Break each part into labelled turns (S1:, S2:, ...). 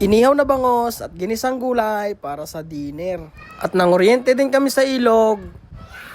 S1: inihaw na bangos at ginisang gulay para sa dinner. At nanguryente din kami sa ilog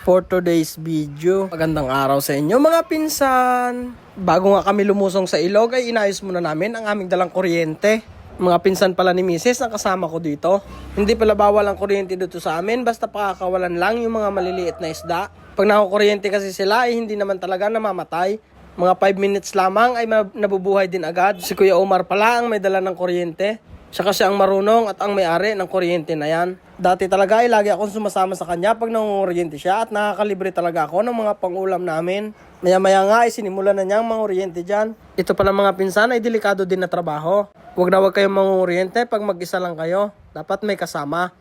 S1: for today's video. Magandang araw sa inyo mga pinsan. Bago nga kami lumusong sa ilog ay inayos muna namin ang aming dalang kuryente. Mga pinsan pala ni Mrs. ang kasama ko dito. Hindi pala bawal ang kuryente dito sa amin, basta pakakawalan lang yung mga maliliit na isda. Pag nakukuryente kasi sila ay hindi naman talaga namamatay. Mga 5 minutes lamang ay nabubuhay din agad. Si Kuya Omar pala ang may dala ng kuryente. Siya kasi ang marunong at ang may-ari ng kuryente na yan. Dati talaga ay lagi akong sumasama sa kanya pag nangunguryente siya at nakakalibre talaga ako ng mga pangulam namin. Maya-maya nga ay sinimulan na niyang manguryente dyan. Ito pala mga pinsan ay delikado din na trabaho. Huwag kayong manguryente pag mag-isa lang kayo. Dapat may kasama.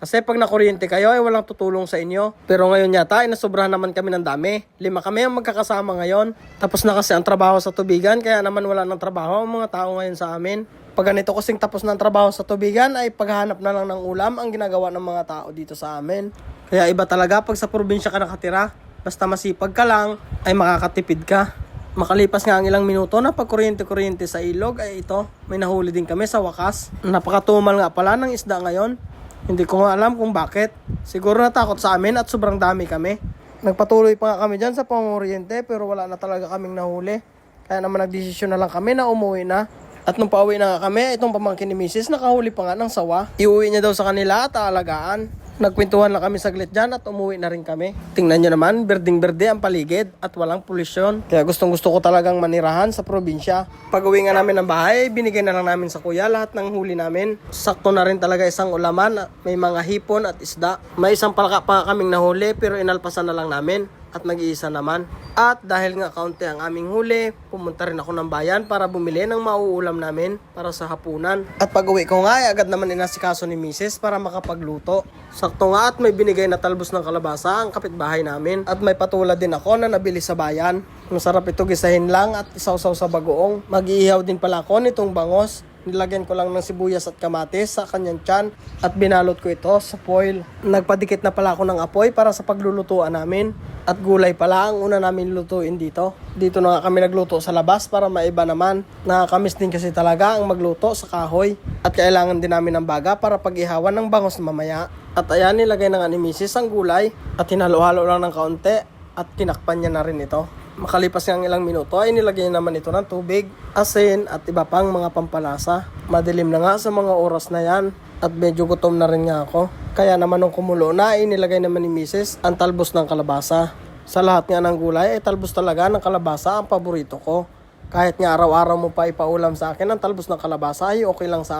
S1: Kasi pag nakuryente kayo ay walang tutulong sa inyo. Pero ngayon yata ay nasobrahan naman kami ng dami. 5 kami ang magkakasama ngayon. Tapos na kasi ang trabaho sa tubigan kaya naman wala ng trabaho ang mga tao ngayon sa amin. Pag ganito kasing tapos ng trabaho sa tubigan ay paghahanap na lang ng ulam ang ginagawa ng mga tao dito sa amin. Kaya iba talaga pag sa probinsya ka nakatira. Basta masipag ka lang ay makakatipid ka. Makalipas nga ang ilang minuto na pagkuryente-kuryente sa ilog ay ito. May nahuli din kami sa wakas. Napakatumal nga pala ng isda ngayon. Hindi ko nga alam kung bakit. Siguro natakot sa amin at sobrang dami kami. Nagpatuloy pa nga kami dyan sa panguryente pero wala na talaga kaming nahuli. Kaya naman nagdesisyon na lang kami na umuwi na. At nung pauwi na nga kami, itong pamangkin ni Mrs. nakahuli pa nga ng sawa. Iuwi niya daw sa kanila at aalagaan. Nagkwentuhan lang kami saglit dyan at umuwi na rin kami. Tingnan nyo naman, berding-berde ang paligid at walang polusyon. Kaya gustong-gusto ko talagang manirahan sa probinsya. Pag uwi nga namin ng bahay, binigay na lang namin sa kuya lahat ng huli namin. Sakto na rin talaga isang ulaman, may mga hipon at isda. May isang palaka pa kaming nahuli pero inalpasan na lang namin. At nag-iisa naman. At dahil nga kaunti ang aming huli, pumunta rin ako ng bayan para bumili ng mauulam namin para sa hapunan. At pag uwi ko nga ay agad naman inasikaso ni Mrs. para makapagluto. Sakto nga at may binigay na talbos ng kalabasa ang kapitbahay namin. At may patula din ako na nabili sa bayan. Masarap ito gisahin lang at isawsaw sa bagoong. Mag-iihaw din pala ako nitong bangos. Nilagyan ko lang ng sibuyas at kamatis sa kanyang tiyan at binalot ko ito sa foil. Nagpadikit na pala ako ng apoy para sa paglulutuan namin. At gulay pala ang una namin lutuin dito. Dito na nga kami nagluto sa labas para maiba naman. Nakakamiss din kasi talaga ang magluto sa kahoy. At kailangan din namin ng baga para pag-ihawan ng bangos mamaya. At ayan, nilagay na nga ni Mrs. ang gulay at hinalo-halo lang ng kaunti at tinakpan niya na rin ito. Makalipas ng ilang minuto ay nilagay naman ito ng tubig, asin at iba pang mga pampalasa. Madilim na nga sa mga oras na yan at medyo gutom na rin nga ako. Kaya naman nung kumulo na ay nilagay naman ni Mrs. ang talbos ng kalabasa. Sa lahat nga ng gulay ay talbos talaga ng kalabasa ang paborito ko. Kahit nga araw-araw mo pa ipaulam sa akin ang talbos ng kalabasa ay okay lang sa akin.